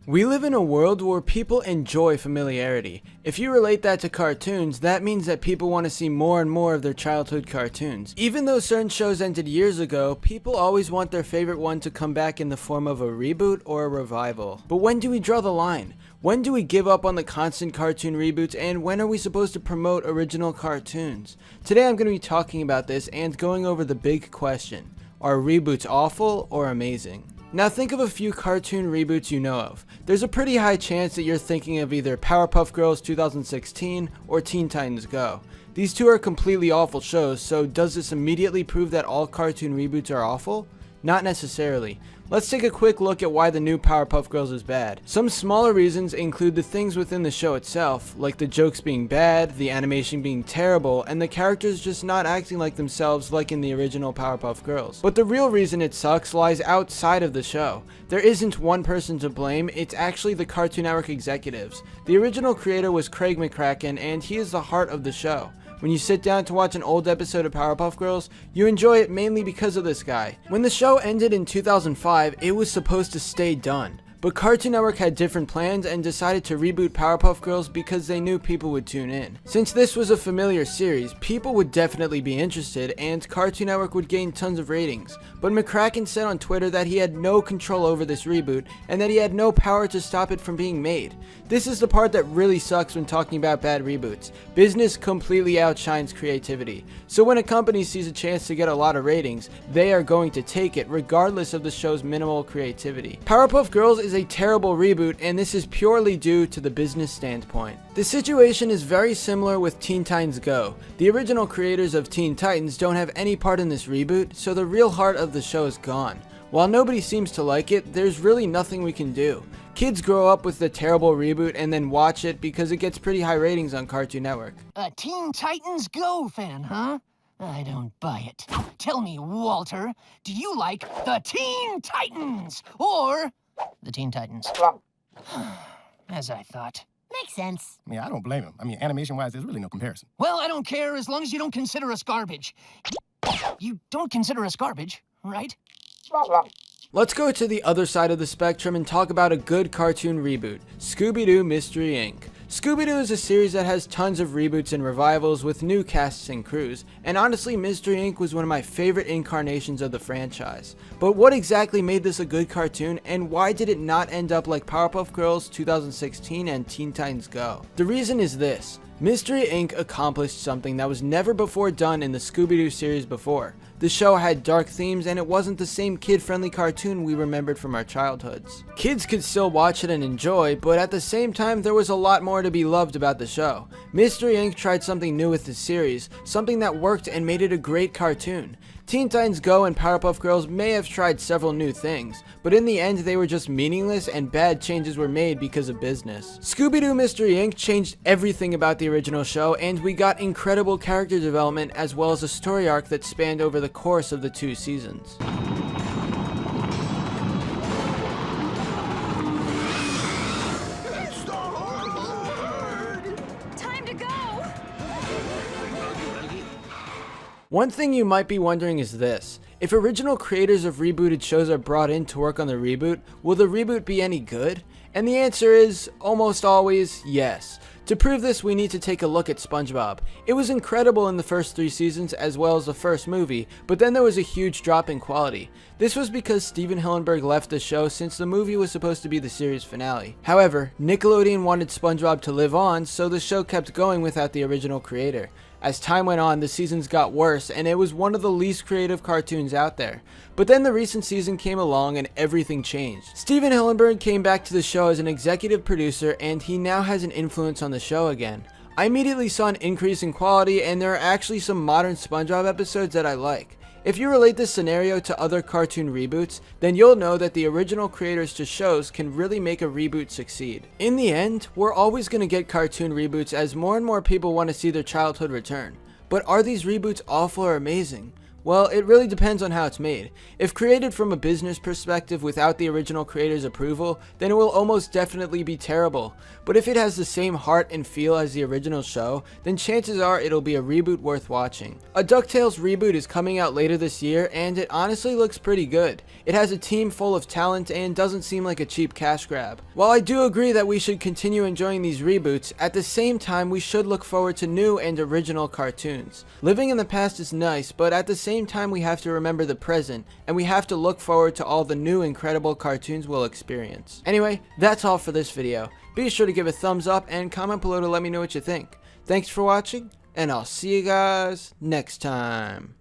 We live in a world where people enjoy familiarity. If you relate that to cartoons, that means that people want to see more and more of their childhood cartoons. Even though certain shows ended years ago, people always want their favorite one to come back in the form of a reboot or a revival. But when do we draw the line? When do we give up on the constant cartoon reboots, and when are we supposed to promote original cartoons? Today I'm going to be talking about this and going over the big question. Are reboots awful or amazing? Now think of a few cartoon reboots you know of. There's a pretty high chance that you're thinking of either Powerpuff Girls 2016 or Teen Titans Go. These two are completely awful shows, so does this immediately prove that all cartoon reboots are awful? Not necessarily. Let's take a quick look at why the new Powerpuff Girls is bad. Some smaller reasons include the things within the show itself, like the jokes being bad, the animation being terrible, and the characters just not acting like themselves like in the original Powerpuff Girls. But the real reason it sucks lies outside of the show. There isn't one person to blame, it's actually the Cartoon Network executives. The original creator was Craig McCracken, and he is the heart of the show. When you sit down to watch an old episode of Powerpuff Girls, you enjoy it mainly because of this guy. When the show ended in 2005, it was supposed to stay done. But Cartoon Network had different plans and decided to reboot Powerpuff Girls because they knew people would tune in. Since this was a familiar series, people would definitely be interested and Cartoon Network would gain tons of ratings. But McCracken said on Twitter that he had no control over this reboot and that he had no power to stop it from being made. This is the part that really sucks when talking about bad reboots. Business completely outshines creativity. So when a company sees a chance to get a lot of ratings, they are going to take it regardless of the show's minimal creativity. Powerpuff Girls is a terrible reboot, and this is purely due to the business standpoint. The situation is very similar with Teen Titans Go. The original creators of Teen Titans don't have any part in this reboot, so the real heart of the show is gone. While nobody seems to like it, there's really nothing we can do. Kids grow up with the terrible reboot and then watch it because it gets pretty high ratings on Cartoon Network. A Teen Titans Go fan, huh? I don't buy it. Tell me, Walter, do you like the Teen Titans or the Teen Titans? As I thought. Makes sense. I mean, I don't blame him. I mean, animation-wise, there's really no comparison. Well, I don't care as long as you don't consider us garbage. You don't consider us garbage, right? Let's go to the other side of the spectrum and talk about a good cartoon reboot, Scooby-Doo Mystery Inc. Scooby-Doo is a series that has tons of reboots and revivals with new casts and crews, and honestly Mystery Inc. was one of my favorite incarnations of the franchise. But what exactly made this a good cartoon, and why did it not end up like Powerpuff Girls 2016 and Teen Titans Go? The reason is this. Mystery Inc. accomplished something that was never before done in the Scooby-Doo series before. The show had dark themes and it wasn't the same kid-friendly cartoon we remembered from our childhoods. Kids could still watch it and enjoy, but at the same time there was a lot more to be loved about the show. Mystery Inc. tried something new with the series, something that worked and made it a great cartoon. Teen Titans Go and Powerpuff Girls may have tried several new things, but in the end they were just meaningless and bad changes were made because of business. Scooby-Doo Mystery Inc. changed everything about the original show, and we got incredible character development as well as a story arc that spanned over the course of the 2 seasons. One thing you might be wondering is this. If original creators of rebooted shows are brought in to work on the reboot, will the reboot be any good? And the answer is almost always yes. To prove this, we need to take a look at SpongeBob. It was incredible in the first 3 seasons as well as the first movie, but then there was a huge drop in quality. This was because Steven Hillenburg left the show since the movie was supposed to be the series finale. However, Nickelodeon wanted SpongeBob to live on, so the show kept going without the original creator. As time went on, the seasons got worse, and it was one of the least creative cartoons out there. But then the recent season came along and everything changed. Steven Hillenburg came back to the show as an executive producer, and he now has an influence on the show again. I immediately saw an increase in quality, and there are actually some modern SpongeBob episodes that I like. If you relate this scenario to other cartoon reboots, then you'll know that the original creators to shows can really make a reboot succeed. In the end, we're always going to get cartoon reboots as more and more people want to see their childhood return. But are these reboots awful or amazing? Well, it really depends on how it's made. If created from a business perspective without the original creator's approval, then it will almost definitely be terrible. But if it has the same heart and feel as the original show, then chances are it'll be a reboot worth watching. A DuckTales reboot is coming out later this year, and it honestly looks pretty good. It has a team full of talent and doesn't seem like a cheap cash grab. While I do agree that we should continue enjoying these reboots, at the same time we should look forward to new and original cartoons. Living in the past is nice, but at the same time we have to remember the present, and we have to look forward to all the new incredible cartoons we'll experience. Anyway, that's all for this video. Be sure to give a thumbs up and comment below to let me know what you think. Thanks for watching, and I'll see you guys next time.